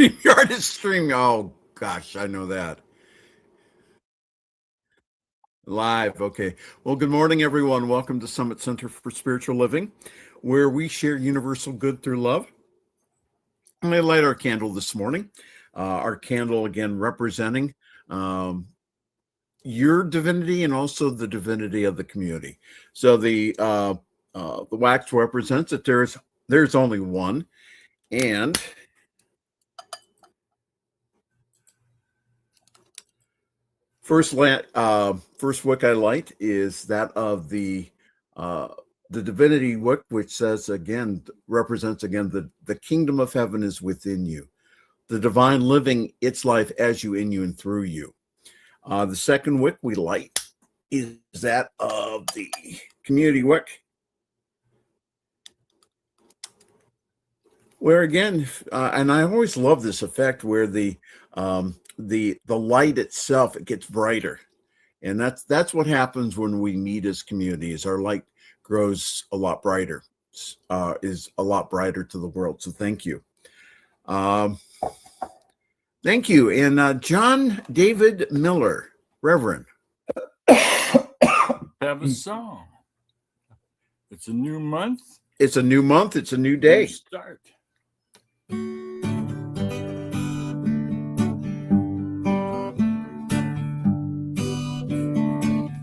StreamYard is streaming. Oh gosh, I know that. Live. Okay. Well, good morning, everyone. Welcome to Summit Center for Spiritual Living, where we share universal good through love. I'm going to light our candle this morning. Our candle, again, representing your divinity and also the divinity of the community. So the wax represents that there's only one, and first wick I light is that of the divinity wick, which says again, represents again the kingdom of heaven is within you, the divine living its life as you, in you, and through you. The second wick we light is that of the community wick, where again, and I always love this effect where the light itself, it gets brighter, and that's what happens when we meet as communities. Our light grows a lot brighter, is a lot brighter to the world. So thank you. Thank you. And John David Miller, Reverend. Have a song. It's a new month. It's a new month. It's a new day. New start.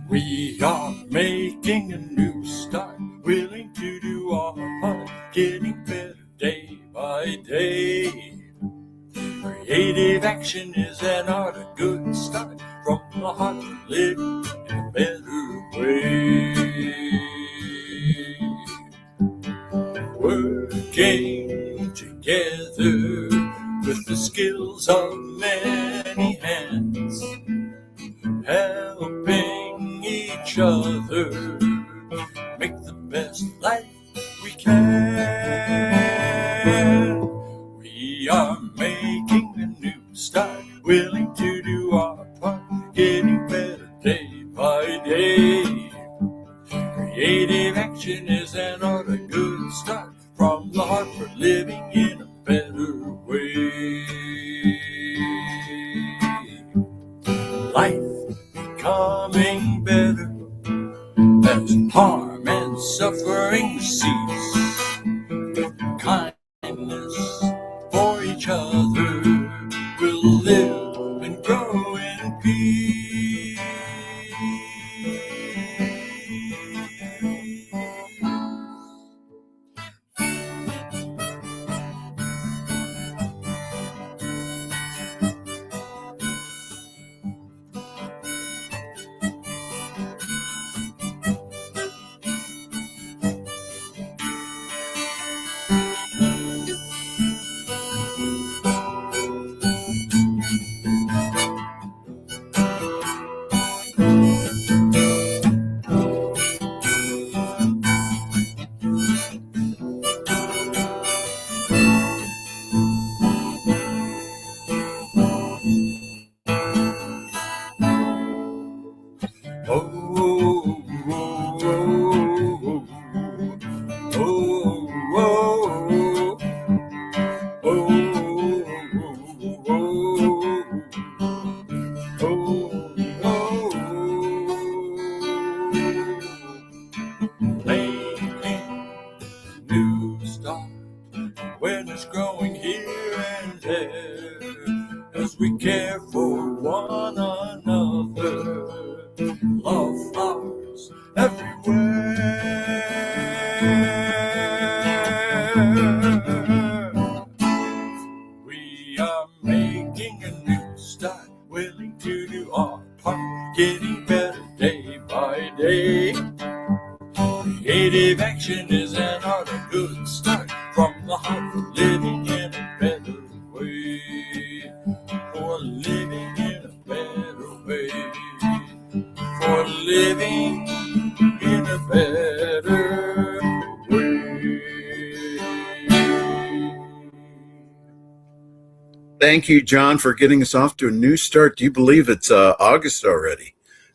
We are making a new start, willing to do our part, getting better day by day. Creative action is an art, a good start, from the heart to live in a better way. Working together with the skills of many hands, helping each other make the best life we can. We are making a new start, willing to do our part, getting better day by day. Creative action is an art, a good start, from the heart for living in a better way. Life becoming better as harm and suffering cease. With kindness for each other, we'll live and grow in peace. Awareness growing here and there as we care for one another. Love flowers everywhere. We are making a new start, willing to do our part, getting better day by day. Creative action is an art, a good start, from the heart for living in a better way. For living in a better way. For living in a better way. Thank you, John, for getting us off to a new start. Do you believe it's August already?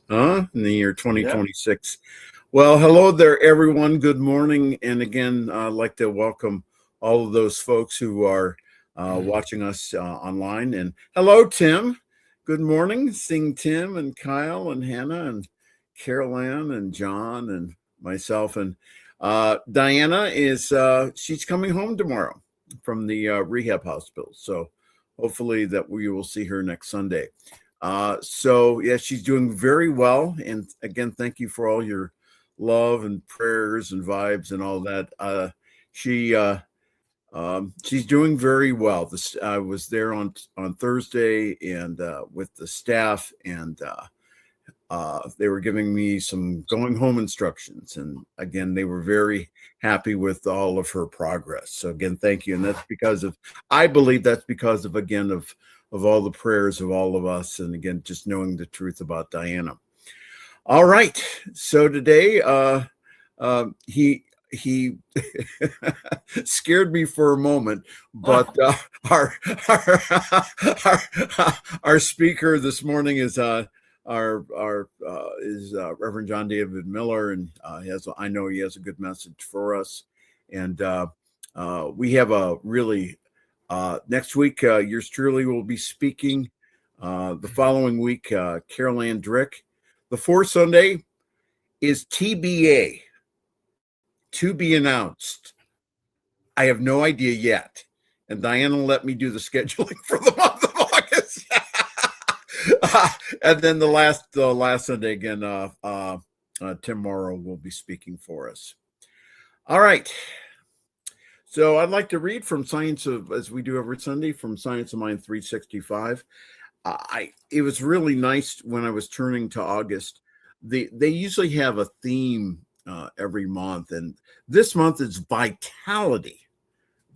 In the year 2026. Yep. Well, hello there, everyone. Good morning. And again, I'd like to welcome all of those folks who are watching us online. And hello, Tim. Good morning. Seeing Tim and Kyle and Hannah and Carol Ann and John and myself. And Diana is, she's coming home tomorrow from the rehab hospital. So hopefully that we will see her next Sunday. So yeah, she's doing very well. And again, thank you for all your love and prayers and vibes and all that. She's doing very well. I was there on Thursday and with the staff, and they were giving me some going home instructions. And again, they were very happy with all of her progress. So again, thank you. And that's because of, I believe that's because of, again, of all the prayers of all of us. And again, just knowing the truth about Diana. All right. So today, he scared me for a moment, but our speaker this morning is Reverend John David Miller, and I know he has a good message for us. And we have a really next week. Yours truly will be speaking. The following week, Carol Ann Drick. The fourth Sunday is TBA, to be announced. I have no idea yet. And Diana let me do the scheduling for the month of August. And then the last Sunday again, Tim Morrow will be speaking for us. All right. So I'd like to read from as we do every Sunday, from Science of Mind 365. It was really nice when I was turning to August. They usually have a theme every month, and this month is vitality.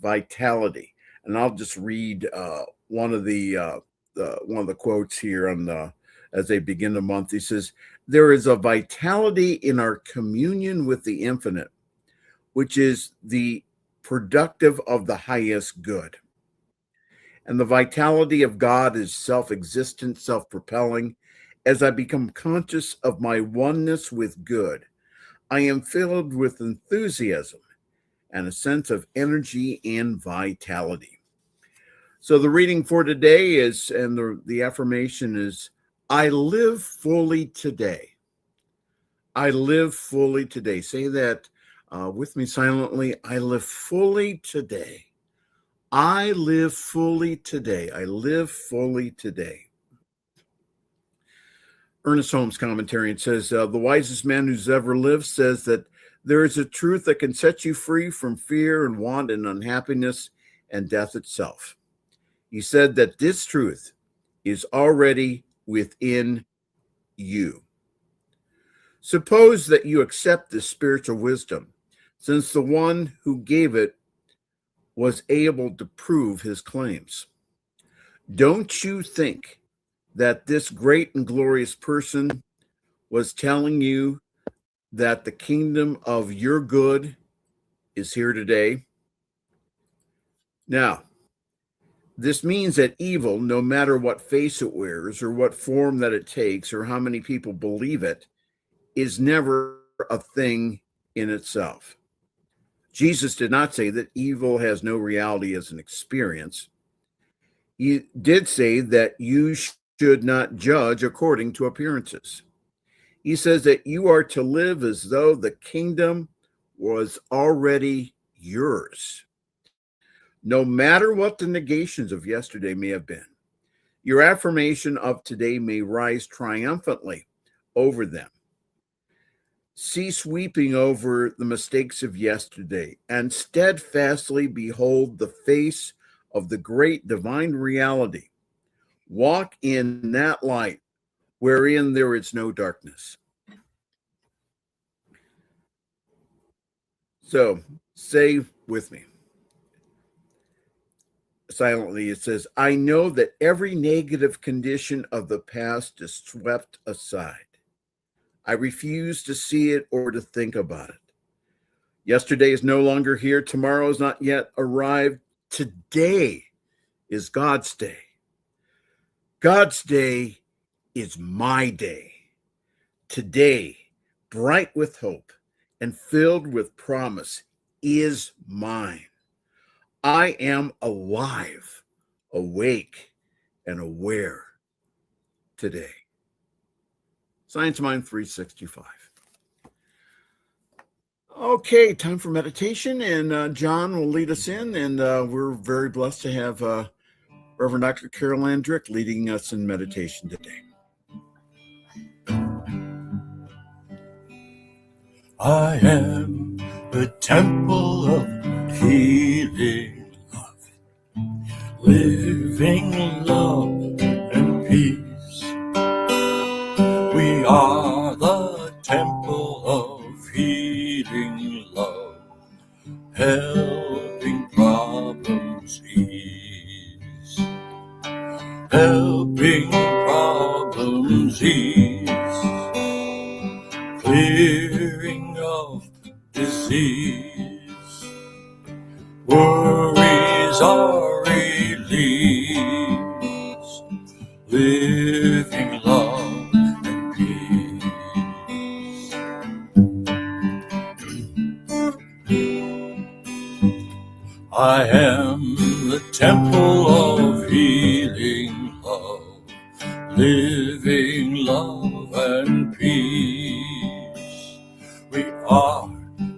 And I'll just read one of the quotes here as they begin the month. He says, "There is a vitality in our communion with the infinite, which is the productive of the highest good. And the vitality of God is self-existent, self-propelling. As I become conscious of my oneness with good, I am filled with enthusiasm and a sense of energy and vitality." So the reading for today is, and the affirmation is, I live fully today. I live fully today. Say that with me silently. I live fully today. I live fully today. I live fully today. Ernest Holmes commentary, it says, the wisest man who's ever lived says that there is a truth that can set you free from fear and want and unhappiness and death itself. He said that this truth is already within you. Suppose that you accept this spiritual wisdom, since the one who gave it was able to prove his claims. Don't you think that this great and glorious person was telling you that the kingdom of your good is here today? Now, this means that evil, no matter what face it wears or what form that it takes or how many people believe it, is never a thing in itself. Jesus did not say that evil has no reality as an experience. He did say that you should not judge according to appearances. He says that you are to live as though the kingdom was already yours. No matter what the negations of yesterday may have been, your affirmation of today may rise triumphantly over them. Cease weeping over the mistakes of yesterday and steadfastly behold the face of the great divine reality. Walk in that light wherein there is no darkness. So say with me silently, it says, I know that every negative condition of the past is swept aside. I refuse to see it or to think about it. Yesterday is no longer here. Tomorrow is not yet arrived. Today is God's day. God's day is my day. Today, bright with hope and filled with promise, is mine. I am alive. awake and aware today. Science Mind 365. Okay, time for meditation, and John will lead us in, and we're very blessed to have Reverend Dr. Carol Ann Drick leading us in meditation today. I am the temple of healing love, living love and peace. We are the temple of healing love, helping problems ease, helping problems ease, clearing of disease, worries are released, living love and peace. I am the temple of healing love, living love and peace. We are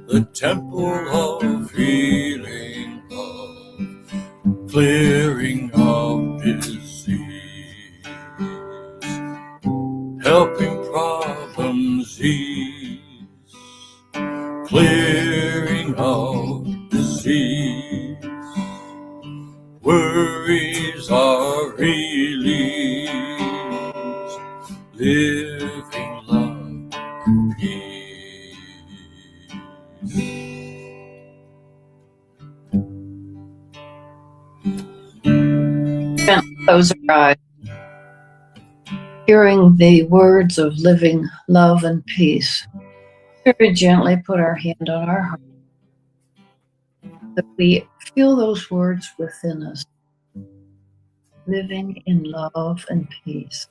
the temple of healing love, clearing of disease, helping problems ease, clearing of disease, worries are released, living love and peace. Close our eyes, hearing the words of living love and peace. Very gently put our hand on our heart, that we feel those words within us, living in love and peace.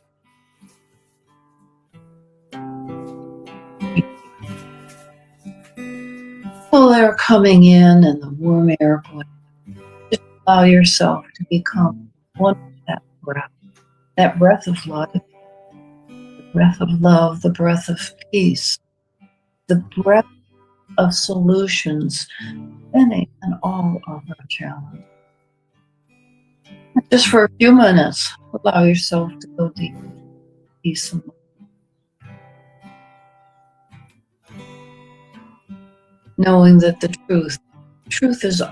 While they're coming in and the warm air going, just allow yourself to become one with that breath of life, the breath of love, the breath of peace, the breath of solutions, any and all of our challenges. Just for a few minutes, allow yourself to go deep, peace and love. Knowing that the truth is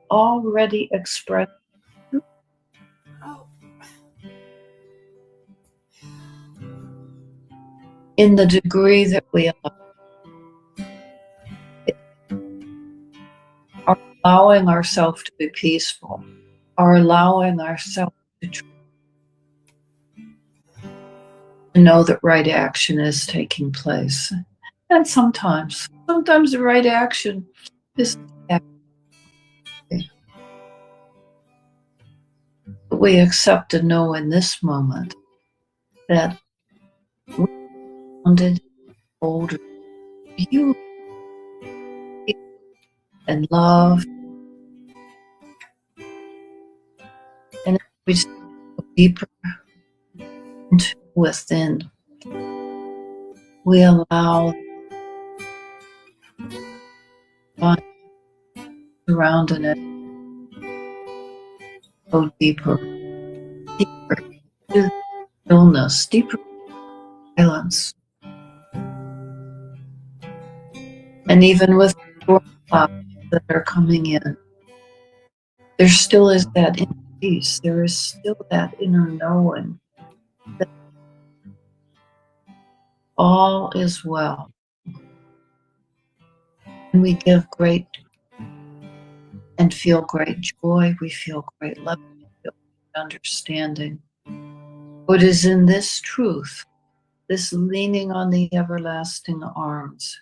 already expressed in the degree that we are allowing ourselves to be peaceful, are allowing ourselves to know that right action is taking place. And sometimes the right action is we accept and know in this moment that we founded older beauty and love, and we just go deeper into within. We allow God surrounding it, go deeper into stillness, deeper silence, and even with the clouds that are coming in, there still is that inner peace. There is still that inner knowing that all is well. And we give great and feel great joy. We feel great love. We feel great understanding. What is in this truth, this leaning on the everlasting arms,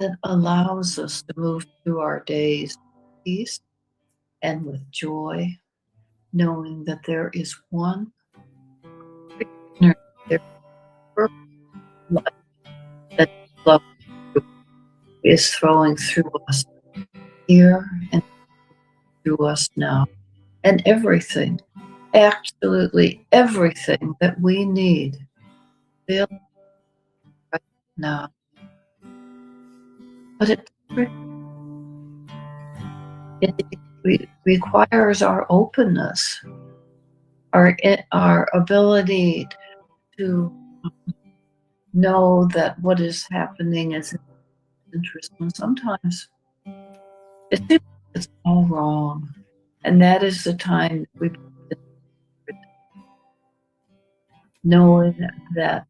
that allows us to move through our days with peace and with joy, knowing that there is one life that love is flowing through us here and through us now. And everything, absolutely everything that we need, feel right now. But it requires our openness, our ability to know that what is happening is interesting. Sometimes it's all wrong, and that is the time we knowing that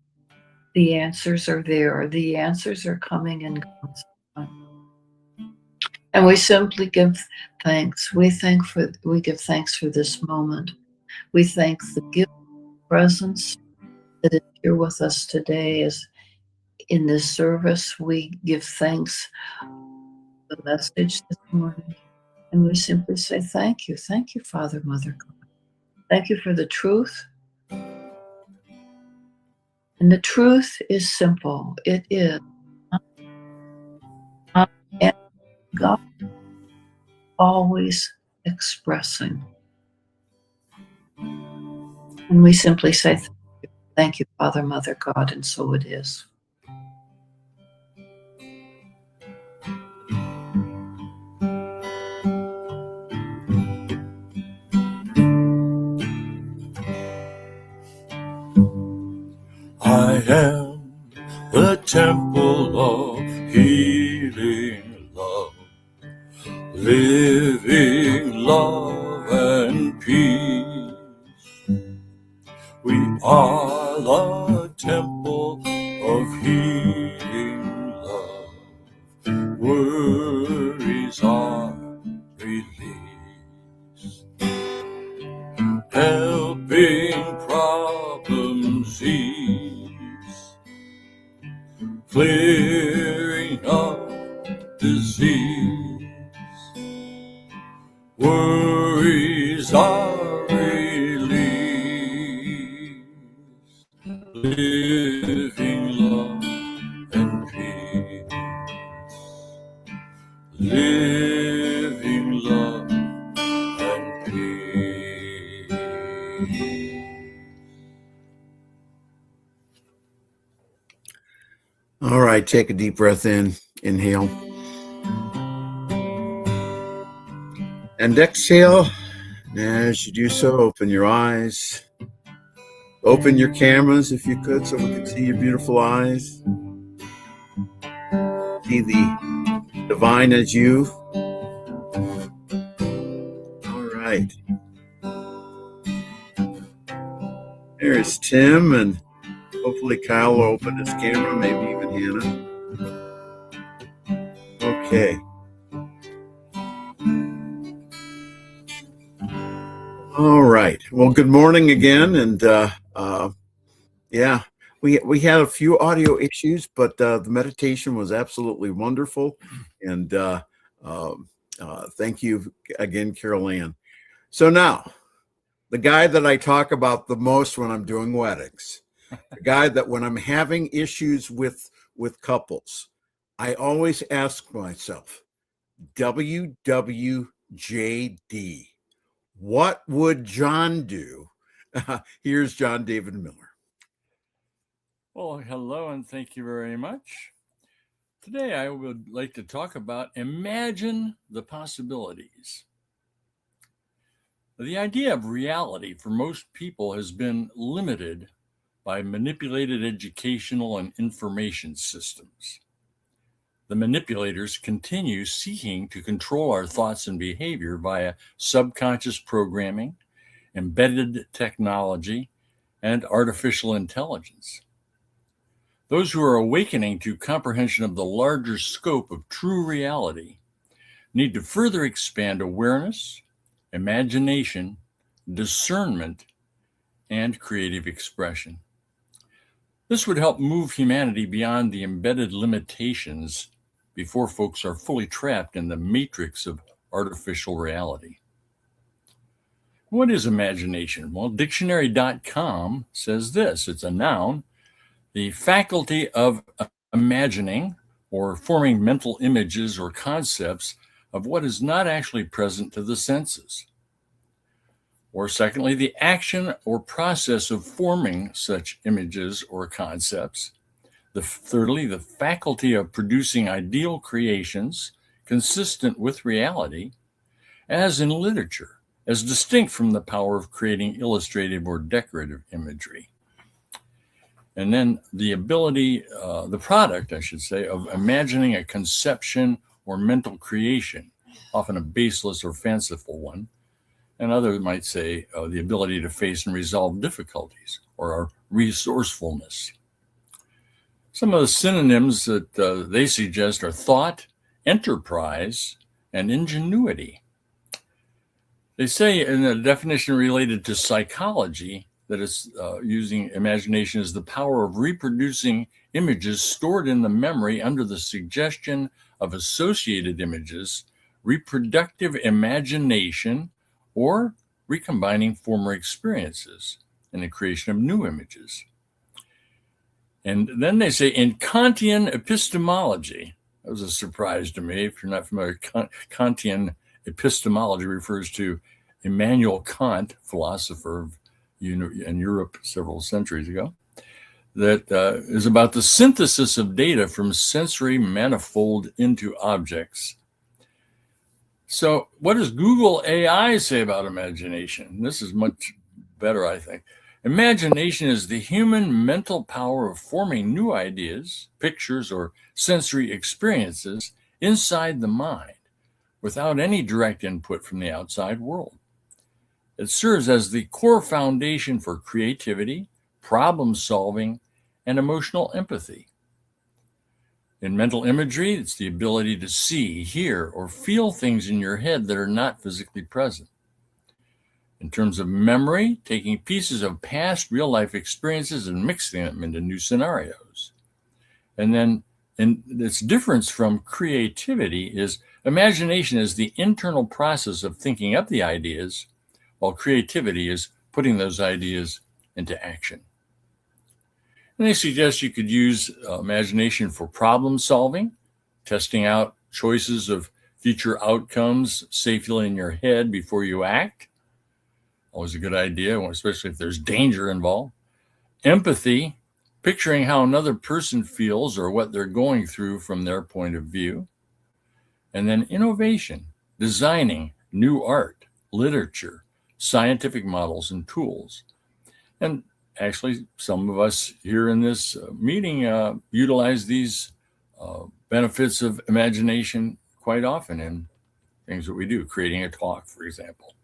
the answers are there, the answers are coming in God's time. And we simply give thanks. We give thanks for this moment. We thank the gift of presence that is here with us today. As in this service, we give thanks for the message this morning. And we simply say thank you. Thank you, Father, Mother, God. Thank you for the truth. And the truth is simple. It is God always expressing. And we simply say, thank you, Father, Mother, God, and so it is. I am the temple of healing love, living love and peace. We are the temple of healing love. Worries are released, helping problems ease, clearing up disease. Worries are released, living love and peace, living love and peace. All right, take a deep breath in, inhale. And exhale. As you do so, open your eyes. Open your cameras if you could, so we can see your beautiful eyes. See the divine as you. All right. There's Tim, and hopefully Kyle will open his camera, maybe even Hannah. Okay. All right. Well, good morning again, and yeah, we had a few audio issues, but the meditation was absolutely wonderful, and thank you again, Carol Ann. So now, the guy that I talk about the most when I'm doing weddings, the guy that when I'm having issues with couples, I always ask myself, WWJD. What would John do? Here's John David Miller. Well, hello and thank you very much. Today I would like to talk about imagine the possibilities. The idea of reality for most people has been limited by manipulated educational and information systems. The manipulators continue seeking to control our thoughts and behavior via subconscious programming, embedded technology, and artificial intelligence. Those who are awakening to comprehension of the larger scope of true reality need to further expand awareness, imagination, discernment, and creative expression. This would help move humanity beyond the embedded limitations before folks are fully trapped in the matrix of artificial reality. What is imagination? Well, dictionary.com says this. It's a noun, the faculty of imagining or forming mental images or concepts of what is not actually present to the senses. Or secondly, the action or process of forming such images or concepts. Thirdly, the faculty of producing ideal creations consistent with reality, as in literature, as distinct from the power of creating illustrative or decorative imagery. And then the ability, the product, I should say, of imagining a conception or mental creation, often a baseless or fanciful one. And others might say the ability to face and resolve difficulties, or our resourcefulness. Some of the synonyms that they suggest are thought, enterprise, and ingenuity. They say in a definition related to psychology that it's using imagination as the power of reproducing images stored in the memory under the suggestion of associated images, reproductive imagination, or recombining former experiences in the creation of new images. And then they say in Kantian epistemology, that was a surprise to me. If you're not familiar, Kantian epistemology refers to Immanuel Kant, philosopher in Europe several centuries ago, that is about the synthesis of data from sensory manifold into objects. So what does Google AI say about imagination? This is much better, I think. Imagination is the human mental power of forming new ideas, pictures, or sensory experiences inside the mind without any direct input from the outside world. It serves as the core foundation for creativity, problem solving, and emotional empathy. In mental imagery, it's the ability to see, hear, or feel things in your head that are not physically present. In terms of memory, taking pieces of past real-life experiences and mixing them into new scenarios. And then its difference from creativity is imagination is the internal process of thinking up the ideas, while creativity is putting those ideas into action. And they suggest you could use imagination for problem solving, testing out choices of future outcomes safely in your head before you act. Always a good idea, especially if there's danger involved. Empathy, picturing how another person feels or what they're going through from their point of view. And then innovation, designing new art, literature, scientific models and tools. And actually, some of us here in this meeting utilize these benefits of imagination quite often in things that we do, creating a talk, for example.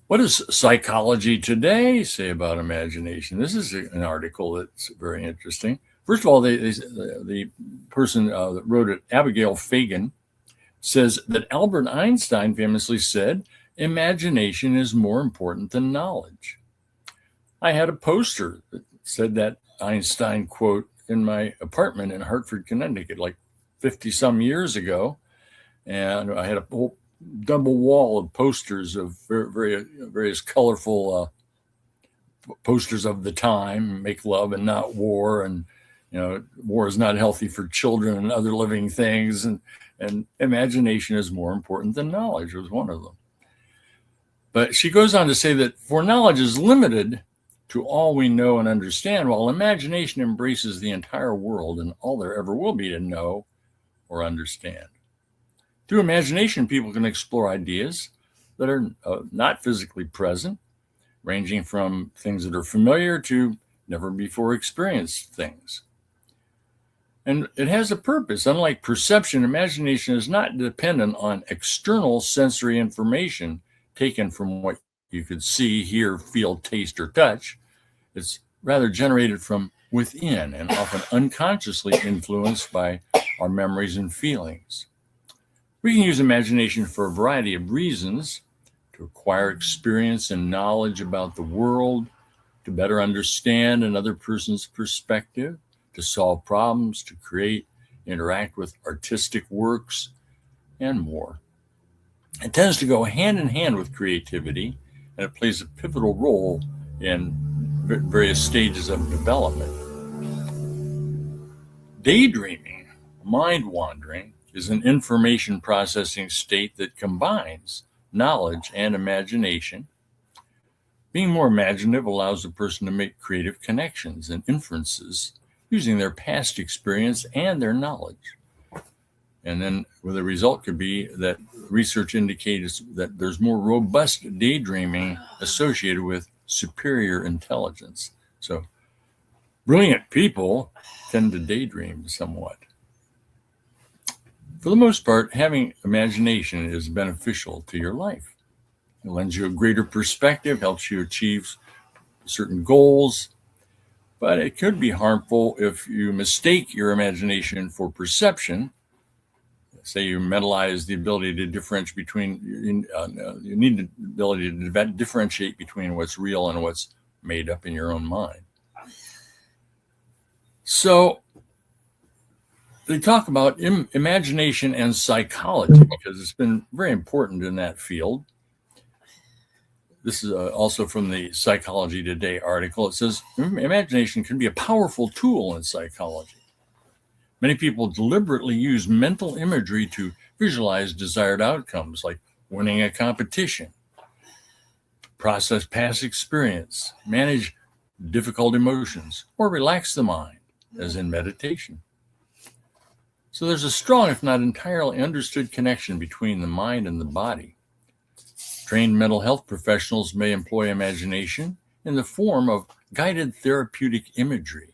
What does Psychology Today say about imagination? This is an article that's very interesting. First of all, the person that wrote it, Abigail Fagan, says that Albert Einstein famously said, imagination is more important than knowledge. I had a poster that said that Einstein quote in my apartment in Hartford, Connecticut, like 50 some years ago. And I had a whole double wall of posters of various colorful posters of the time, make love and not war. And, war is not healthy for children and other living things. And imagination is more important than knowledge was one of them. But she goes on to say that for knowledge is limited to all we know and understand, while imagination embraces the entire world and all there ever will be to know or understand. Through imagination, people can explore ideas that are not physically present, ranging from things that are familiar to never before experienced things. And it has a purpose. Unlike perception, imagination is not dependent on external sensory information taken from what you could see, hear, feel, taste, or touch. It's rather generated from within and often unconsciously influenced by our memories and feelings. We can use imagination for a variety of reasons: to acquire experience and knowledge about the world, to better understand another person's perspective, to solve problems, to create, interact with artistic works, and more. It tends to go hand in hand with creativity, and it plays a pivotal role in various stages of development. Daydreaming, mind wandering, is an information processing state that combines knowledge and imagination. Being more imaginative allows a person to make creative connections and inferences using their past experience and their knowledge. And then the result could be that research indicates that there's more robust daydreaming associated with superior intelligence. So brilliant people tend to daydream somewhat. For the most part, having imagination is beneficial to your life. It lends you a greater perspective, helps you achieve certain goals, but it could be harmful if you mistake your imagination for perception. Say you mentalize the ability to differentiate between, you need the ability to differentiate between what's real and what's made up in your own mind. So they talk about imagination and psychology because it's been very important in that field. This is also from the Psychology Today article. It says imagination can be a powerful tool in psychology. Many people deliberately use mental imagery to visualize desired outcomes like winning a competition, process past experience, manage difficult emotions, or relax the mind, as in meditation. So there's a strong, if not entirely understood connection between the mind and the body. Trained mental health professionals may employ imagination in the form of guided therapeutic imagery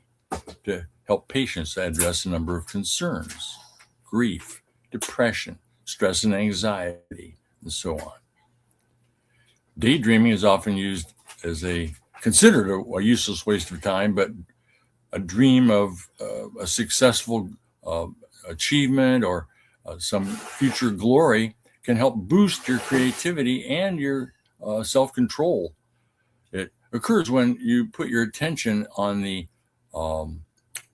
to help patients address a number of concerns, grief, depression, stress and anxiety, and so on. Daydreaming is often used as considered a useless waste of time, but a dream of a successful achievement or some future glory can help boost your creativity and your self-control. It occurs when you put your attention on the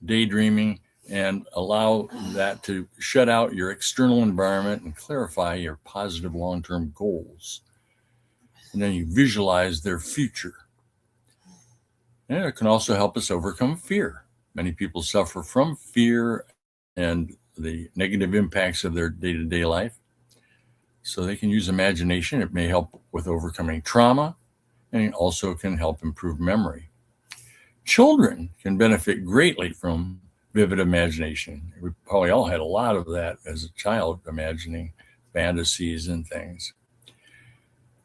daydreaming and allow that to shut out your external environment and clarify your positive long-term goals. And then you visualize their future. And it can also help us overcome fear. Many people suffer from fear and the negative impacts of their day-to-day life. So they can use imagination. It may help with overcoming trauma, and it also can help improve memory. Children can benefit greatly from vivid imagination. We probably all had a lot of that as a child, imagining fantasies and things.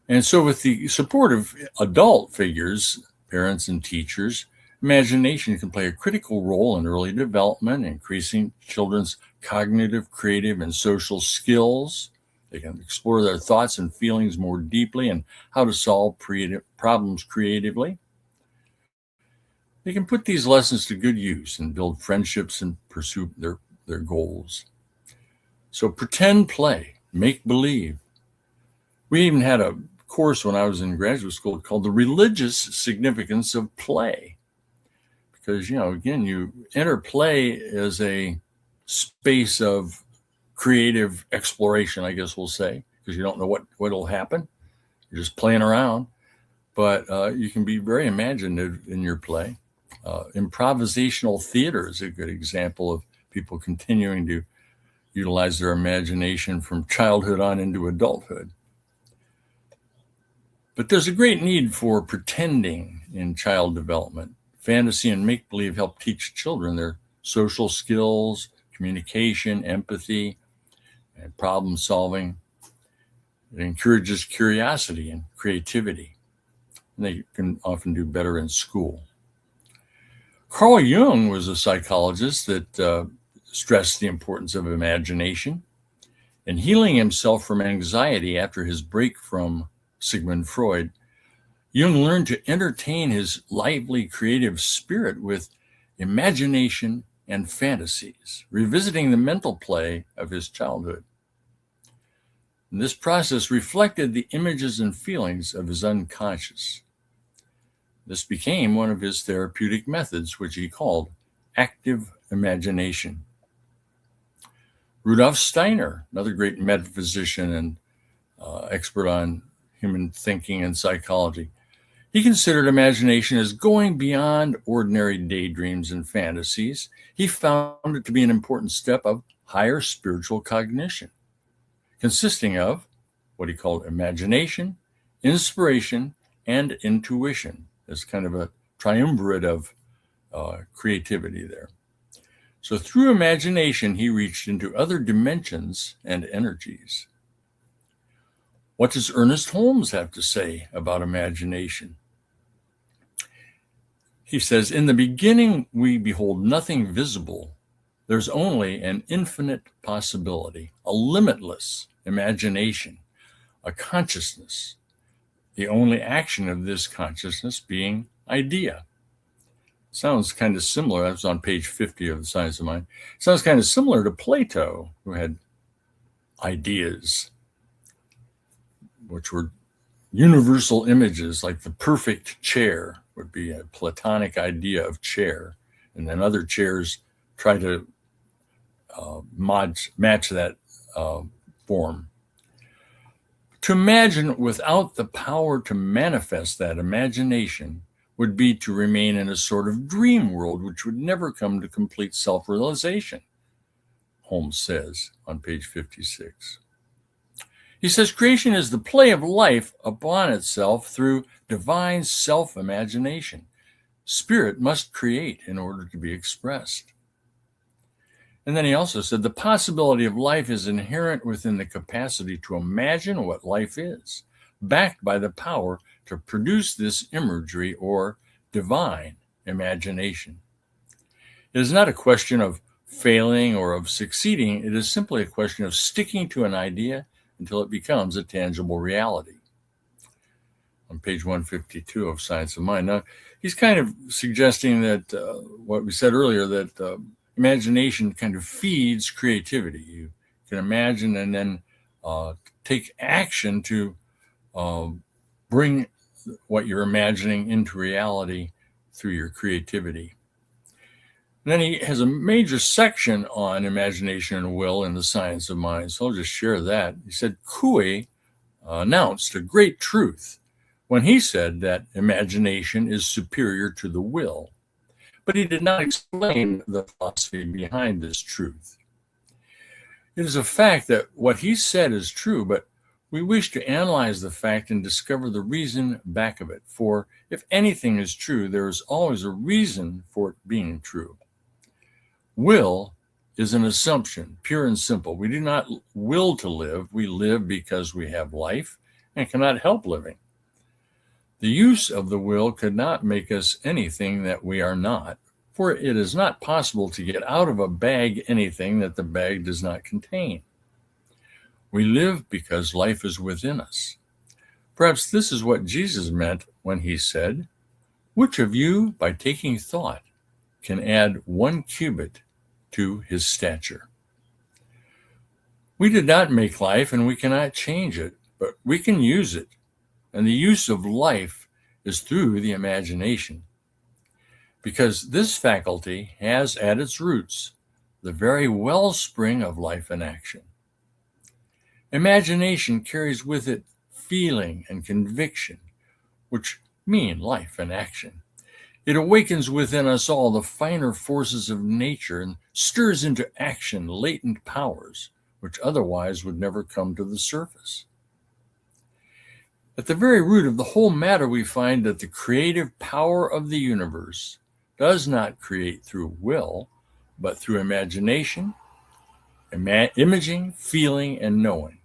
And so with the support of adult figures, parents and teachers, imagination can play a critical role in early development, increasing children's cognitive, creative, and social skills. They can explore their thoughts and feelings more deeply and how to solve problems creatively. They can put these lessons to good use and build friendships and pursue their goals. So pretend play, make believe. We even had a course when I was in graduate school called The Religious Significance of Play. Because, again, you enter play as a space of creative exploration, I guess we'll say, because you don't know what will happen. You're just playing around. But you can be very imaginative in your play. Improvisational theater is a good example of people continuing to utilize their imagination from childhood on into adulthood. But there's a great need for pretending in child development. Fantasy and make-believe help teach children their social skills, communication, empathy, and problem solving. It encourages curiosity and creativity. And they can often do better in school. Carl Jung was a psychologist that stressed the importance of imagination. In healing himself from anxiety after his break from Sigmund Freud, Jung learned to entertain his lively creative spirit with imagination and fantasies, revisiting the mental play of his childhood. And this process reflected the images and feelings of his unconscious. This became one of his therapeutic methods, which he called active imagination. Rudolf Steiner, another great metaphysician and expert on human thinking and psychology, he considered imagination as going beyond ordinary daydreams and fantasies. He found it to be an important step of higher spiritual cognition, consisting of what he called imagination, inspiration, and intuition. It's kind of a triumvirate of creativity there. So through imagination, he reached into other dimensions and energies. What does Ernest Holmes have to say about imagination? He says, "In the beginning, we behold nothing visible. There's only an infinite possibility, a limitless imagination, a consciousness, the only action of this consciousness being idea." Sounds kind of similar. That's on page 50 of The Science of Mind. Sounds kind of similar to Plato, who had ideas, which were universal images, like the perfect chair would be a Platonic idea of chair. And then other chairs try to match that form. To imagine without the power to manifest that imagination would be to remain in a sort of dream world, which would never come to complete self-realization, Holmes says on page 56. He says creation is the play of life upon itself through divine self-imagination. Spirit must create in order to be expressed. And then he also said the possibility of life is inherent within the capacity to imagine what life is, backed by the power to produce this imagery or divine imagination. It is not a question of failing or of succeeding. It is simply a question of sticking to an idea until it becomes a tangible reality. On page 152 of Science of Mind. Now, he's kind of suggesting that what we said earlier, that imagination kind of feeds creativity. You can imagine and then take action to bring what you're imagining into reality through your creativity. And then he has a major section on imagination and will in The Science of Mind, so I'll just share that. He said Coué announced a great truth when he said that imagination is superior to the will, but he did not explain the philosophy behind this truth. It is a fact that what he said is true, but we wish to analyze the fact and discover the reason back of it. For if anything is true, there is always a reason for it being true. Will is an assumption, pure and simple. We do not will to live. We live because we have life and cannot help living. The use of the will could not make us anything that we are not, for it is not possible to get out of a bag anything that the bag does not contain. We live because life is within us. Perhaps this is what Jesus meant when he said, "Which of you, by taking thought, can add 1 cubit to his stature?" We did not make life and we cannot change it, but we can use it. And the use of life is through the imagination, because this faculty has at its roots the very wellspring of life and action. Imagination carries with it feeling and conviction, which mean life and action. It awakens within us all the finer forces of nature and stirs into action latent powers, which otherwise would never come to the surface. At the very root of the whole matter, we find that the creative power of the universe does not create through will, but through imagination, imaging, feeling, and knowing.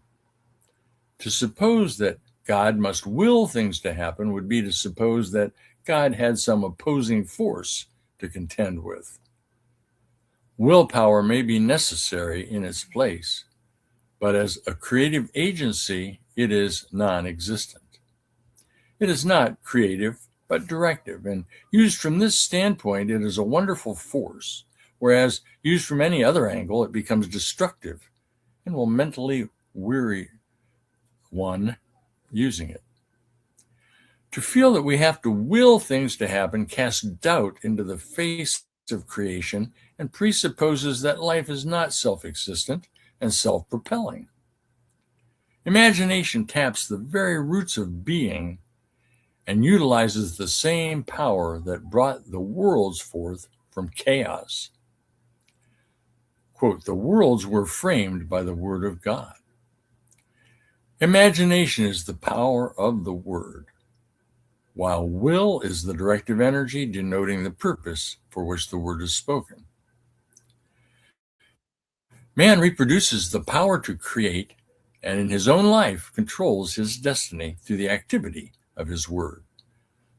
To suppose that God must will things to happen would be to suppose that God had some opposing force to contend with. Willpower may be necessary in its place, but as a creative agency, it is non-existent. It is not creative, but directive, and used from this standpoint, it is a wonderful force, whereas used from any other angle, it becomes destructive and will mentally weary one using it. To feel that we have to will things to happen casts doubt into the face of creation and presupposes that life is not self-existent and self-propelling. Imagination taps the very roots of being and utilizes the same power that brought the worlds forth from chaos. quote, the worlds were framed by the word of God. Imagination is the power of the word, while will is the directive energy denoting the purpose for which the word is spoken. Man reproduces the power to create, and in his own life controls his destiny through the activity of his word.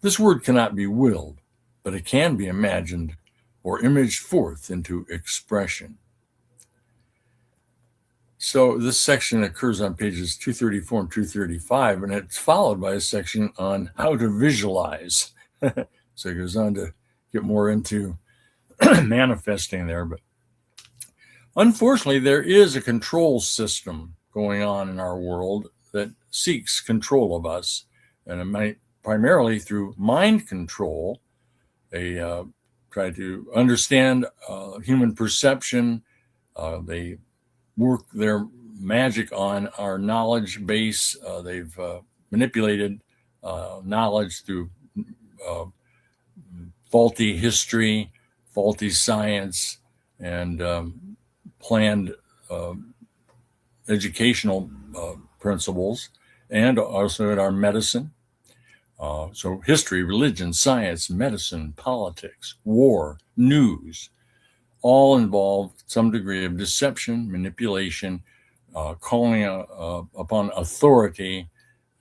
This word cannot be willed, but it can be imagined or imaged forth into expression. So this section occurs on pages 234 and 235, and it's followed by a section on how to visualize. So it goes on to get more into manifesting there. But unfortunately, there is a control system going on in our world that seeks control of us, and it might primarily through mind control. They try to understand human perception. They work their magic on our knowledge base. They've manipulated knowledge through faulty history, faulty science, and planned educational principles, and also in our medicine. So history, religion, science, medicine, politics, war, news, all involve some degree of deception, manipulation, calling upon authority,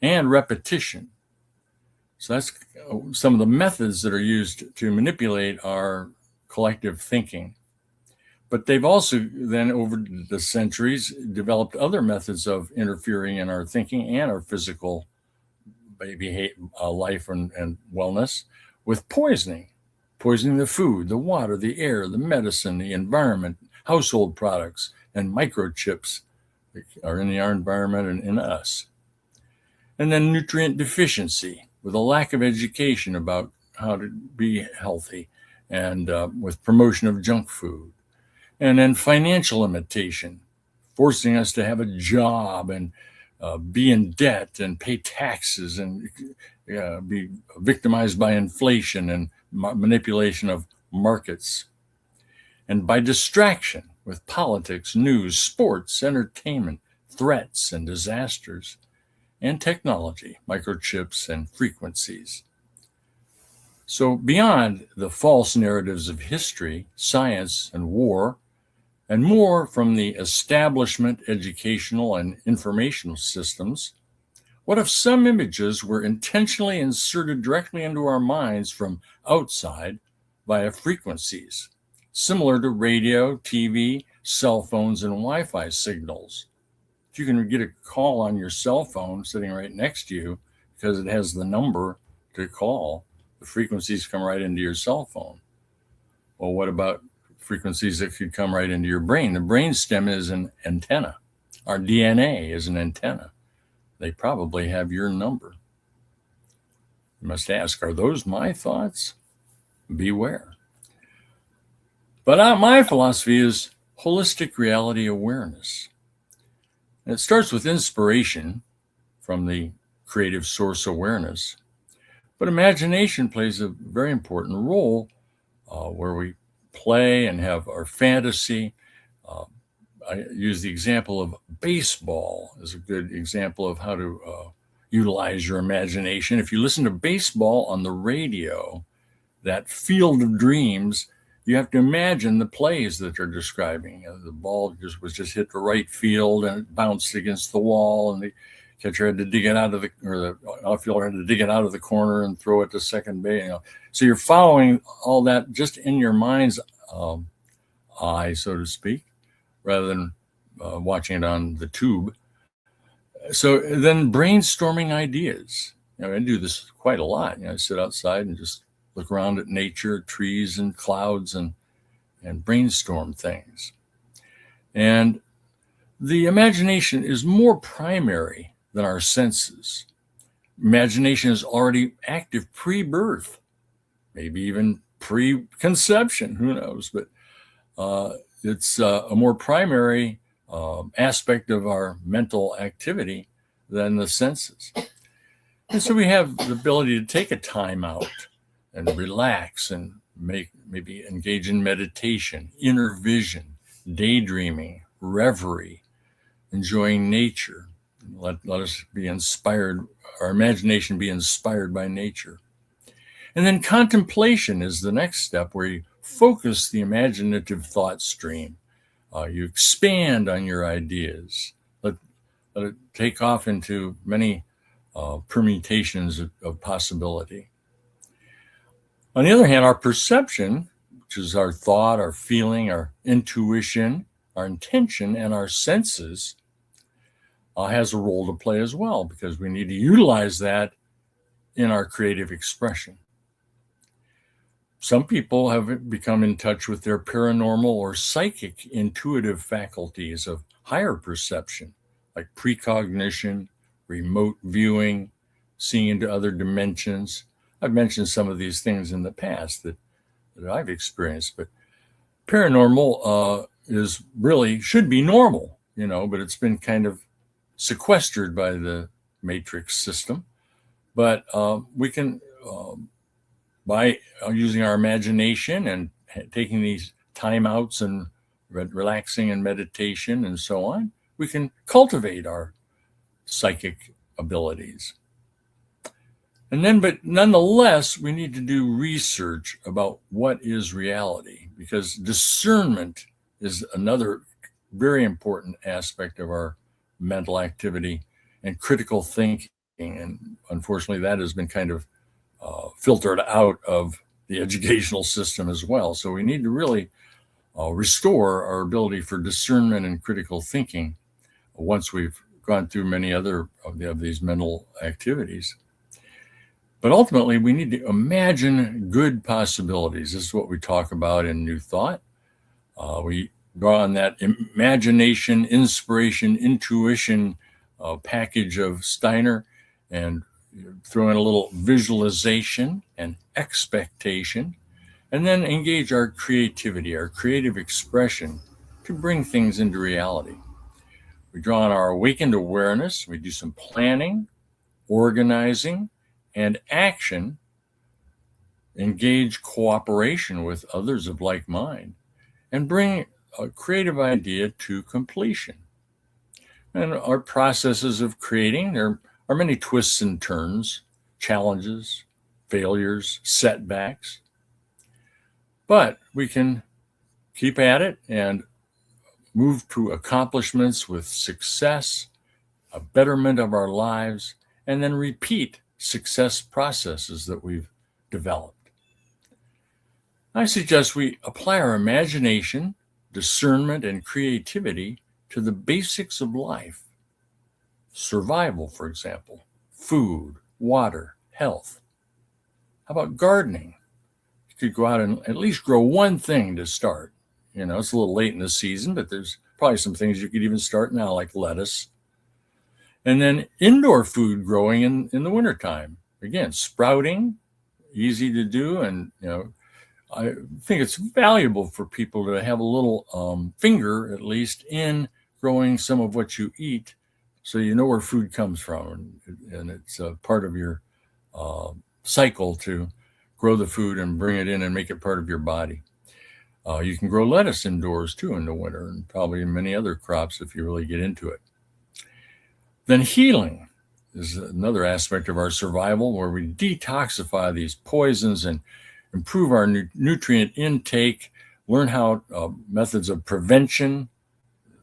and repetition. So that's some of the methods that are used to manipulate our collective thinking. But they've also then, over the centuries, developed other methods of interfering in our thinking and our physical life and wellness with poisoning the food, the water, the air, the medicine, the environment, household products, and microchips that are in our environment and in us. And then nutrient deficiency with a lack of education about how to be healthy, and with promotion of junk food. And then financial limitation, forcing us to have a job and be in debt and pay taxes and be victimized by inflation and manipulation of markets. And by distraction with politics, news, sports, entertainment, threats and disasters, and technology, microchips and frequencies. So beyond the false narratives of history, science, and war, and more from the establishment, educational, and informational systems, what if some images were intentionally inserted directly into our minds from outside via frequencies, similar to radio, TV, cell phones, and Wi-Fi signals? If you can get a call on your cell phone sitting right next to you because it has the number to call, the frequencies come right into your cell phone. Well, what about frequencies that could come right into your brain? The brain stem is an antenna. Our DNA is an antenna. They probably have your number. You must ask, are those my thoughts? Beware. But my philosophy is holistic reality awareness. And it starts with inspiration from the creative source awareness. But imagination plays a very important role where we play and have our fantasy. I use the example of baseball as a good example of how to utilize your imagination. If you listen to baseball on the radio, that field of dreams, you have to imagine the plays that they're describing. The ball was just hit the right field and it bounced against the wall, and the catcher had to dig it out of the outfielder had to dig it out of the corner and throw it to second base. So you're following all that just in your mind's eye, so to speak, rather than watching it on the tube. So then brainstorming ideas. I do this quite a lot. I sit outside and just look around at nature, trees and clouds, and brainstorm things. And the imagination is more primary than our senses. Imagination is already active pre-birth, maybe even pre-conception, who knows? But it's a more primary aspect of our mental activity than the senses. And so we have the ability to take a time out and relax and maybe engage in meditation, inner vision, daydreaming, reverie, enjoying nature. Let us be inspired, our imagination be inspired by nature. And then contemplation is the next step, where you focus the imaginative thought stream. You expand on your ideas. Let it take off into many permutations of possibility. On the other hand, our perception, which is our thought, our feeling, our intuition, our intention, and our senses, has a role to play as well, because we need to utilize that in our creative expression. Some people have become in touch with their paranormal or psychic intuitive faculties of higher perception, like precognition, remote viewing, seeing into other dimensions. I've mentioned some of these things in the past that I've experienced, but paranormal is really should be normal, but it's been kind of sequestered by the matrix system. But we can, by using our imagination and taking these timeouts and relaxing and meditation and so on, we can cultivate our psychic abilities. And then, but nonetheless, we need to do research about what is reality, because discernment is another very important aspect of our mental activity, and critical thinking. And unfortunately, that has been kind of filtered out of the educational system as well. So we need to really restore our ability for discernment and critical thinking once we've gone through many other of these mental activities. But ultimately, we need to imagine good possibilities. This is what we talk about in New Thought. We draw on that imagination, inspiration, intuition package of Steiner, and throw in a little visualization and expectation, and then engage our creativity, our creative expression to bring things into reality. We draw on our awakened awareness. We do some planning, organizing, and action, engage cooperation with others of like mind, and bring a creative idea to completion. And our processes of creating, there are many twists and turns, challenges, failures, setbacks, but we can keep at it and move to accomplishments with success, a betterment of our lives, and then repeat success processes that we've developed. I suggest we apply our imagination, discernment, and creativity to the basics of life. Survival, for example, food, water, health. How about gardening? You could go out and at least grow one thing to start. It's a little late in the season, but there's probably some things you could even start now, like lettuce. And then indoor food growing in the wintertime. Again, sprouting, easy to do. And, I think it's valuable for people to have a little finger, at least, in growing some of what you eat, so you know where food comes from. And it's a part of your cycle to grow the food and bring it in and make it part of your body. You can grow lettuce indoors, too, in the winter, and probably many other crops if you really get into it. Then healing is another aspect of our survival, where we detoxify these poisons and improve our nutrient intake, learn how methods of prevention,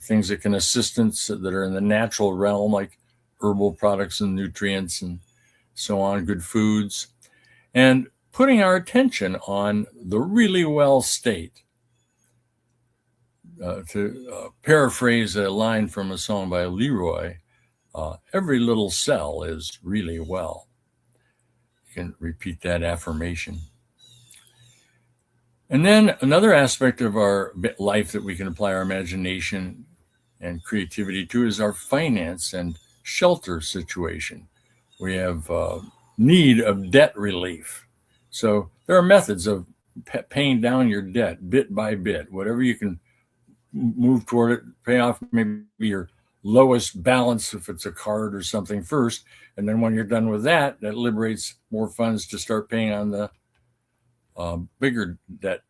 things that can assist us that are in the natural realm, like herbal products and nutrients and so on, good foods, and putting our attention on the really well state. To paraphrase a line from a song by Leroy, every little cell is really well. You can repeat that affirmation. And then another aspect of our life that we can apply our imagination and creativity to is our finance and shelter situation. We have need of debt relief. So there are methods of paying down your debt bit by bit, whatever you can move toward it, pay off maybe your lowest balance if it's a card or something first. And then when you're done with that, that liberates more funds to start paying on the bigger debt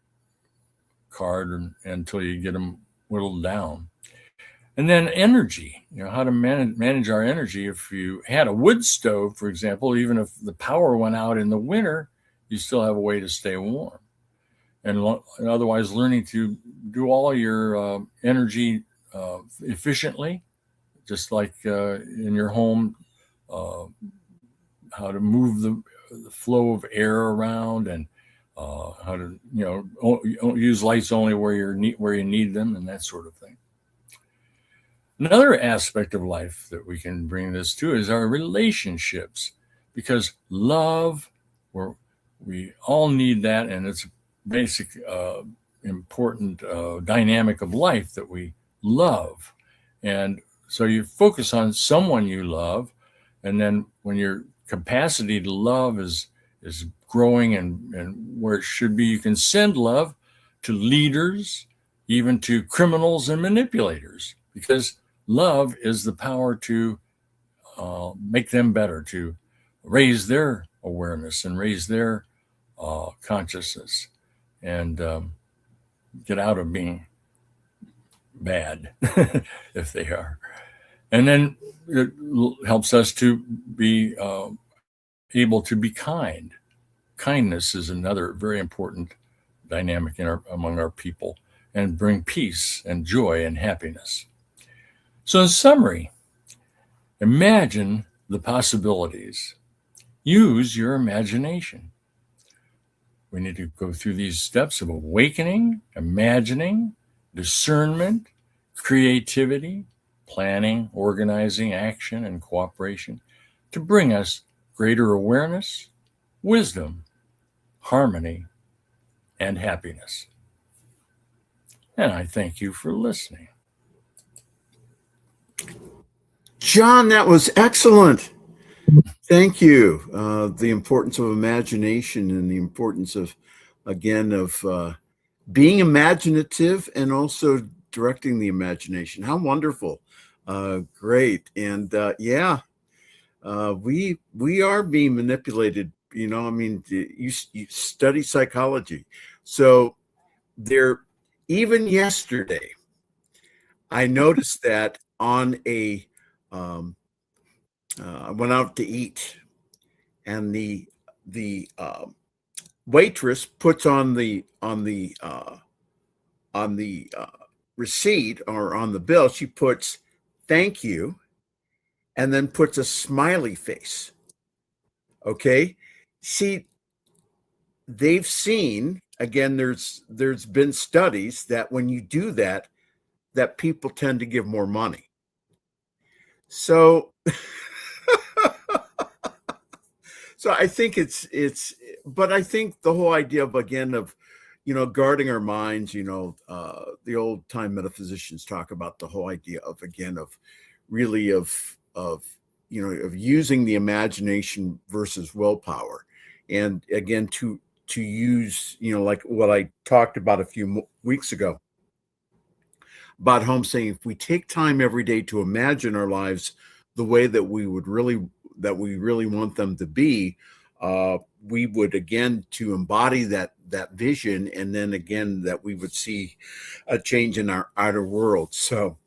card until you get them whittled down. And then energy, how to manage our energy. If you had a wood stove, for example, even if the power went out in the winter, you still have a way to stay warm. And otherwise, learning to do all your energy efficiently, just like in your home, how to move the flow of air around, and how to use lights only where you need them, and that sort of thing. Another aspect of life that we can bring this to is our relationships, because love, we all need that, and it's a basic, important dynamic of life that we love. And so you focus on someone you love, and then when your capacity to love is growing and where it should be, you can send love to leaders, even to criminals and manipulators, because love is the power to make them better, to raise their awareness and raise their consciousness, and get out of being bad if they are. And then it helps us to be able to be kind. Kindness is another very important dynamic among our people, and bring peace and joy and happiness. So in summary, imagine the possibilities. Use your imagination. We need to go through these steps of awakening, imagining, discernment, creativity, planning, organizing, action, and cooperation to bring us greater awareness, wisdom, harmony, and happiness. And I thank you for listening. John, that was excellent. Thank you. The importance of imagination, and the importance of, again, of being imaginative and also directing the imagination. How wonderful. Great. And we are being manipulated. You study psychology. So even yesterday, I noticed that on I went out to eat, and the waitress puts on the receipt, or on the bill, she puts "thank you," and then puts a smiley face. Okay, see, they've seen, again, there's been studies that when you do that people tend to give more money. So so I think but I think the whole idea of, again, of guarding our minds, the old time metaphysicians talk about the whole idea of, again, of really of using the imagination versus willpower. And again, to use, like what I talked about a few weeks ago about Holmes saying, if we take time every day to imagine our lives the way that we really want them to be, we would, again, to embody that vision, and then again that we would see a change in our outer world. So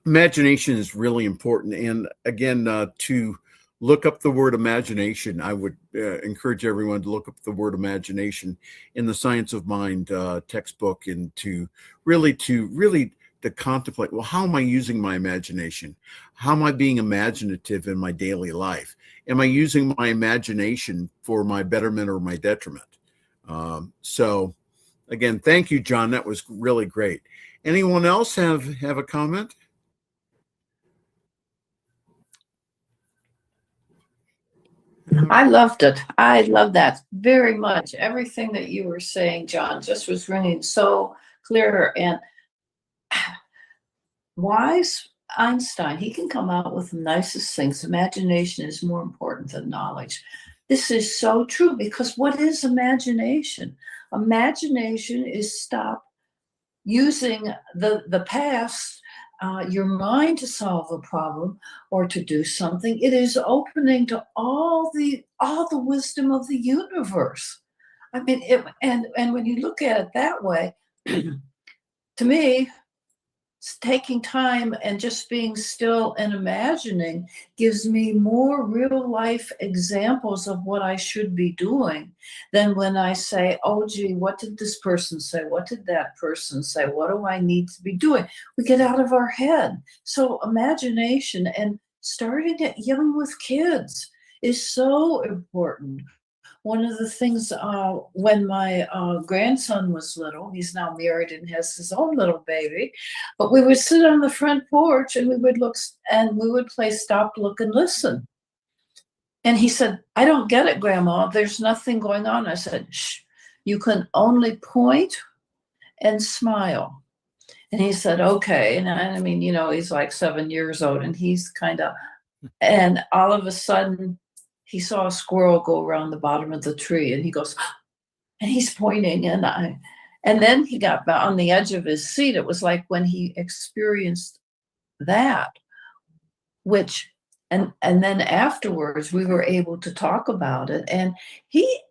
imagination is really important. And again, to look up the word imagination, I would encourage everyone to look up the word imagination in the Science of Mind textbook, and to really to contemplate, well, how am I using my imagination? How am I being imaginative in my daily life? Am I using my imagination for my betterment or my detriment? So again, thank you, John. That was really great. Anyone else have a comment? I loved it. I love that very much. Everything that you were saying, John, just was ringing so clear. And wise Einstein, he can come out with the nicest things. Imagination is more important than knowledge. This is so true, because what is imagination? Imagination is stop using the past, your mind, to solve a problem or to do something. It is opening to all the wisdom of the universe. I mean, and when you look at it that way, to me, taking time and just being still and imagining gives me more real life examples of what I should be doing than when I say, oh, gee, what did this person say? What did that person say? What do I need to be doing? We get out of our head. So imagination and starting it young with kids is so important. One of the things when my grandson was little, he's now married and has his own little baby, but we would sit on the front porch and we would look and we would play stop, look, and listen. And he said, I don't get it, Grandma. There's nothing going on. I said, shh, you can only point and smile. And he said, okay. And I mean, you know, he's like 7 years old and he's kind of, and all of a sudden, he saw a squirrel go around the bottom of the tree and he goes, and he's pointing and then he got on the edge of his seat. It was like when he experienced that, which, and then afterwards we were able to talk about it. And he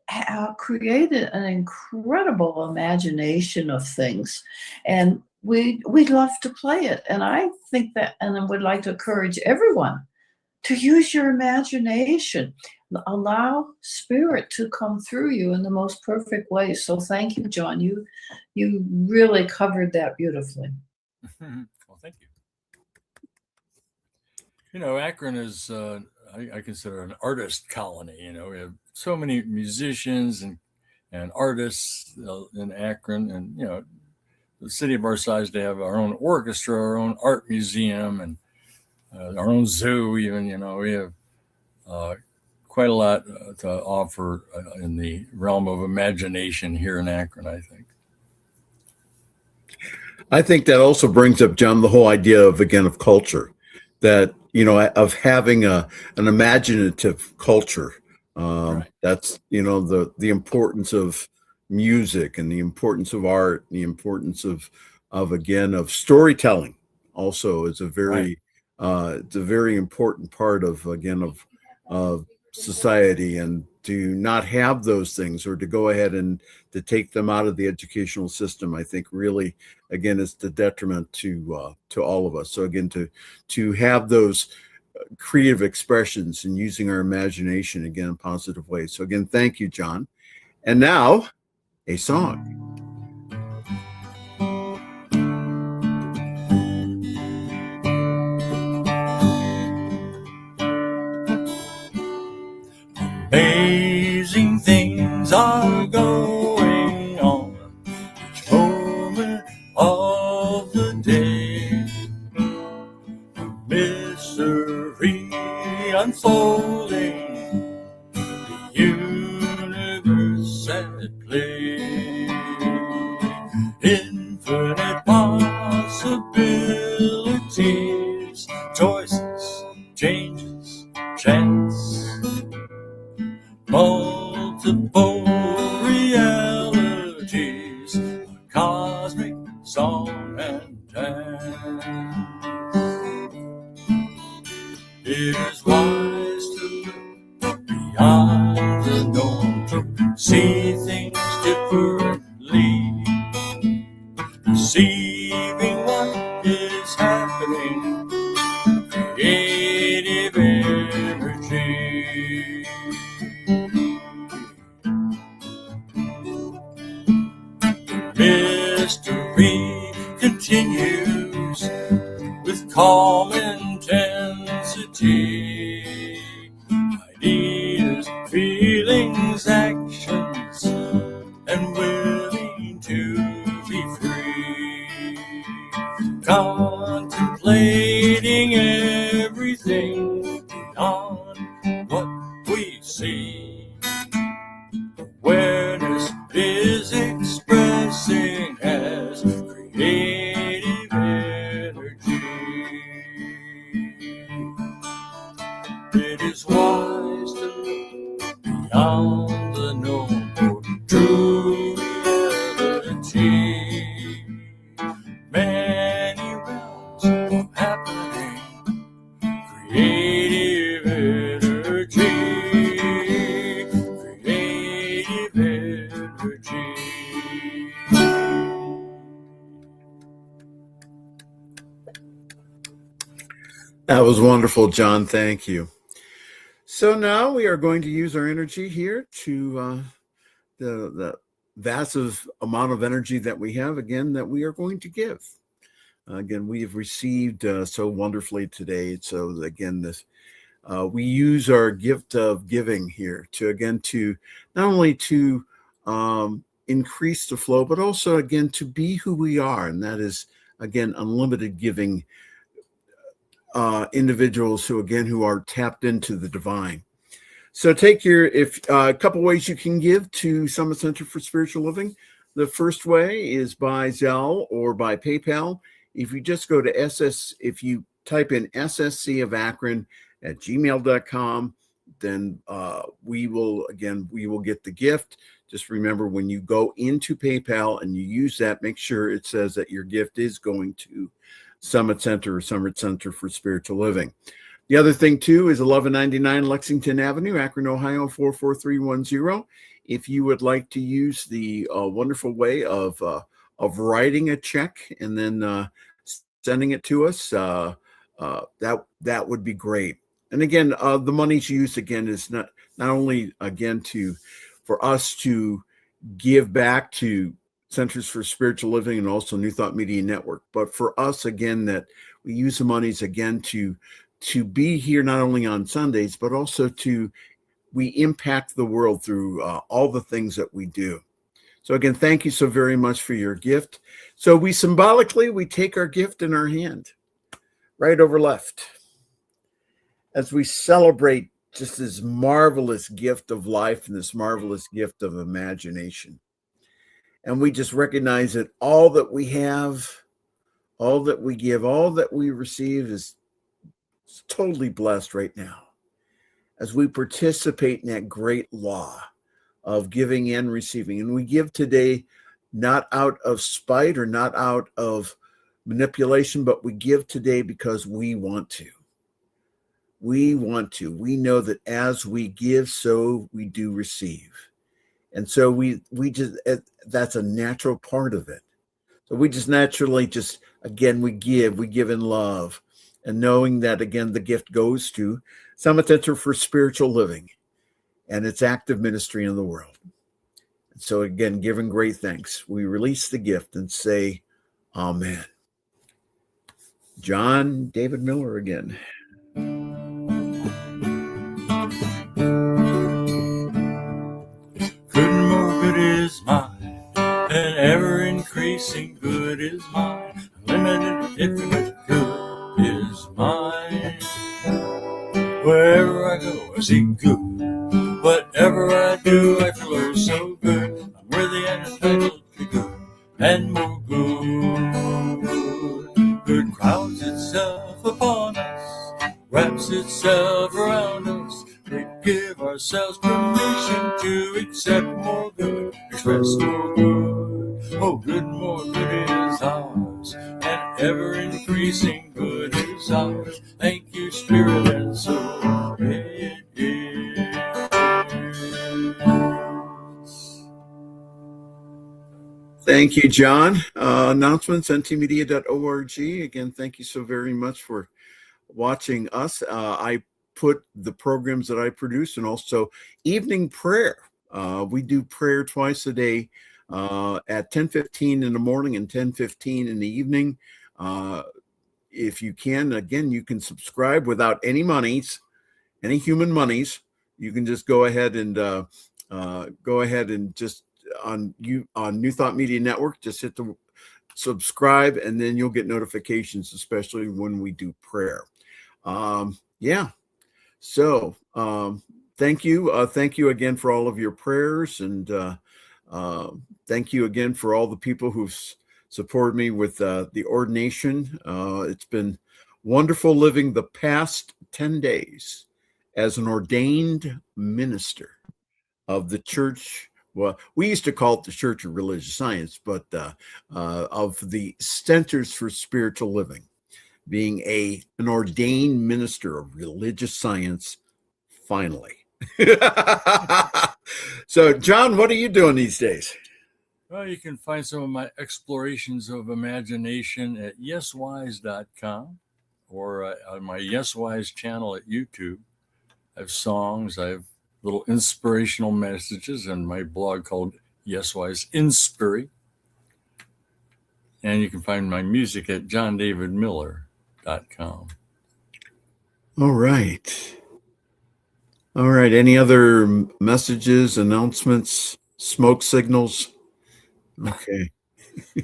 created an incredible imagination of things. And we'd love to play it. And I think that, and I would like to encourage everyone to use your imagination, allow spirit to come through you in the most perfect way. So thank you, John. You really covered that beautifully. Well, thank you. You know, Akron is, I consider an artist colony. You know, we have so many musicians and artists in Akron, and, you know, the city of our size to have our own orchestra, our own art museum, and our own zoo, even. You know, we have quite a lot to offer in the realm of imagination here in Akron, I think. I think that also brings up, John, the whole idea of, again, of culture, that, you know, of having an imaginative culture. Right. That's, you know, the importance of music and the importance of art, and the importance of again, of storytelling also is a very, Right. it's a very important part of, again, of society. And to not have those things, or to go ahead and to take them out of the educational system, I think really, again, is the detriment to all of us. So again, to have those creative expressions and using our imagination, again, in positive ways. So again, thank you, John. And now a song. Amazing things are going on each moment of the day. Mystery unfolding, the universe at play. Infinite possibilities, choices, changes, chance. Multiple realities, a cosmic song and dance. It is wise to look beyond the norm, to see things differently, perceiving what is happening, creative energy. Mystery continues with calm intensity. Ideas, feelings, actions, and willing to be free. Contemplating everything beyond what we see. Awareness is expressing as creative energy. It is wise to look beyond the norm for true reality. Many realms are happening, creative energy. Creative energy. That was wonderful, John. Thank you. So now we are going to use our energy here to the vast amount of energy that we have, again, that we are going to give. Again, we have received so wonderfully today. So again, this we use our gift of giving here to, again, to not only to increase the flow, but also, again, to be who we are. And that is, again, unlimited giving individuals who, again, who are tapped into the divine. So take your, if a couple ways you can give to Summit Center for Spiritual Living. The first way is by Zelle or by PayPal. If you just go to if you type in SSC of Akron at gmail.com, then we will get the gift. Just remember, when you go into PayPal and you use that, make sure it says that your gift is going to Summit Center or Summit Center for Spiritual Living. The other thing, too, is 1199 Lexington Avenue, Akron, Ohio, 44310. If you would like to use the wonderful way of writing a check and then sending it to us, that would be great. And again, the money's used, again, is not only, again, for us to give back to Centers for Spiritual Living and also New Thought Media Network, but for us, again, that we use the monies, again, to be here not only on Sundays, but also we impact the world through all the things that we do. So again, thank you so very much for your gift. So we take our gift in our hand, right over left, as we celebrate just this marvelous gift of life and this marvelous gift of imagination. And we just recognize that all that we have, all that we give, all that we receive is totally blessed right now as we participate in that great law of giving and receiving. And we give today not out of spite or not out of manipulation, but we give today because we want to. We want to. We know that as we give, so we do receive. And so we just, that's a natural part of it. So we just naturally again, we give in love. And knowing that, again, the gift goes to Summit Center for Spiritual Living and its active ministry in the world. And so, again, giving great thanks, we release the gift and say, Amen. John David Miller again. Good and more good is mine, and ever-increasing good is mine. Unlimited, infinite good is mine. Wherever I go, I see good. Whatever I do, I feel oh so good. I'm worthy and entitled to good and more good. Good crowds itself upon us, wraps itself around us. We give ourselves permission to accept more good, express more good. Oh, good, more good is ours, and ever-increasing good is ours. Thank you, Spirit and Soul. It is. Thank you, John. Announcements, ntmedia.org. Again, thank you so very much for watching us. I put the programs that I produce and also evening prayer. We do prayer twice a day at 10:15 in the morning and 10:15 in the evening. If you can, again, you can subscribe without any monies, any human monies. You can just go ahead and just on New Thought Media Network, just hit the subscribe, and then you'll get notifications, especially when we do prayer. So thank you again for all of your prayers, and thank you again for all the people who've supported me with the ordination. It's been wonderful living the past 10 days as an ordained minister of the church. Well, we used to call it the Church of Religious Science, but of the Centers for Spiritual Living, being an ordained minister of religious science, finally. So, John, what are you doing these days? Well, you can find some of my explorations of imagination at yeswise.com or on my Yes Wise channel at YouTube. I have songs, I have little inspirational messages, and my blog called Yes Wise Inspiry. And you can find my music at johndavidmiller.com. All right. All right. Any other messages, announcements, smoke signals? Okay.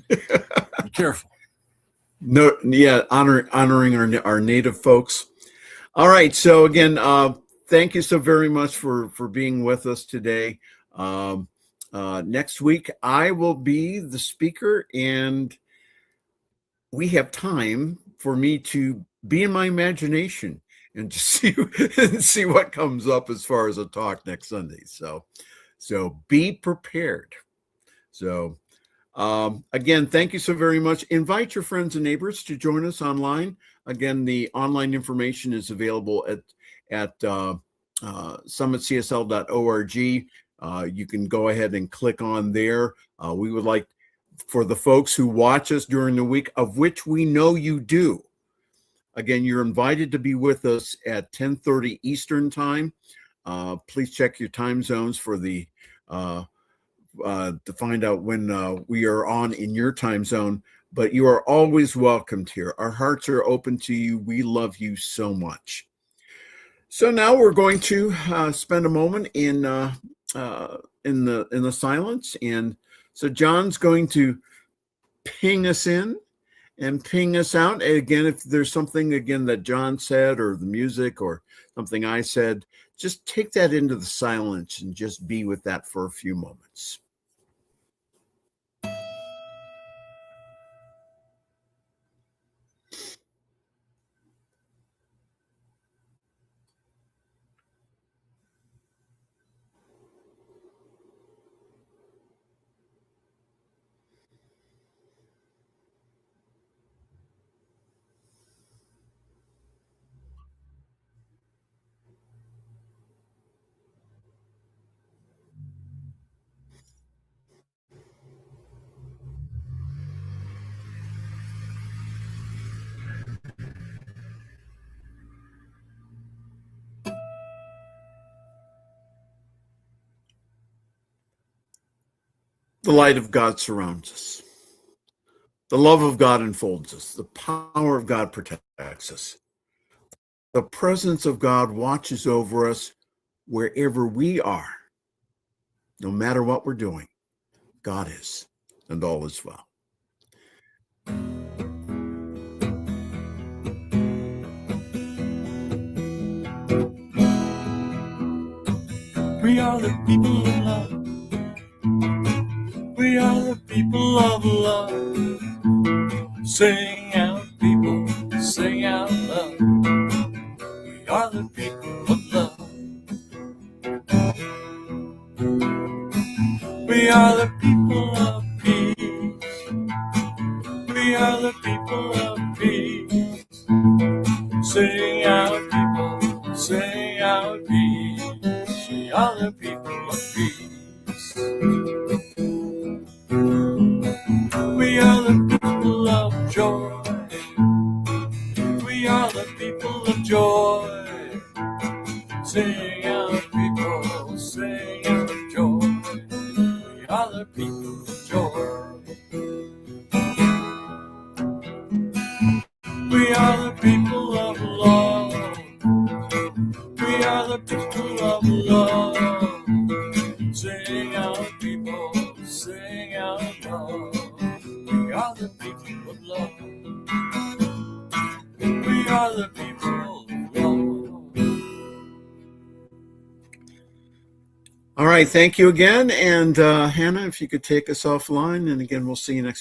Be careful. No, yeah, honoring our native folks. All right. So again, thank you so very much for being with us today. Next week, I will be the speaker, and we have time for me to be in my imagination and to see what comes up as far as a talk next Sunday. So be prepared. So again, thank you so very much. Invite your friends and neighbors to join us online. Again, the online information is available at summitcsl.org. You can go ahead and click on there. We would like for the folks who watch us during the week, of which we know you do. Again, you're invited to be with us at 10:30 Eastern time. Please check your time zones for the to find out when we are on in your time zone. But you are always welcomed here. Our hearts are open to you. We love you so much. So now we're going to spend a moment in the silence, and so John's going to ping us in and ping us out. Again, if there's something again that John said, or the music, or something I said, just take that into the silence and just be with that for a few moments. The light of God surrounds us. The love of God enfolds us. The power of God protects us. The presence of God watches over us wherever we are. No matter what we're doing, God is, and all is well. We are the people of love. We are the people of love. Sing out, people, sing out love. We are the people of love. We are the people of peace. We are the people of peace. Sing out, people, sing out peace. We are the people of peace. We are the people of joy. We are the people of joy. Sing out, people, sing out joy. We are the people of joy. We are the people of love. We are the people of love. Sing out, people, sing out love. We are the people of love. We are the people of love. All right. Thank you again. And Hannah, if you could take us offline. And again, we'll see you next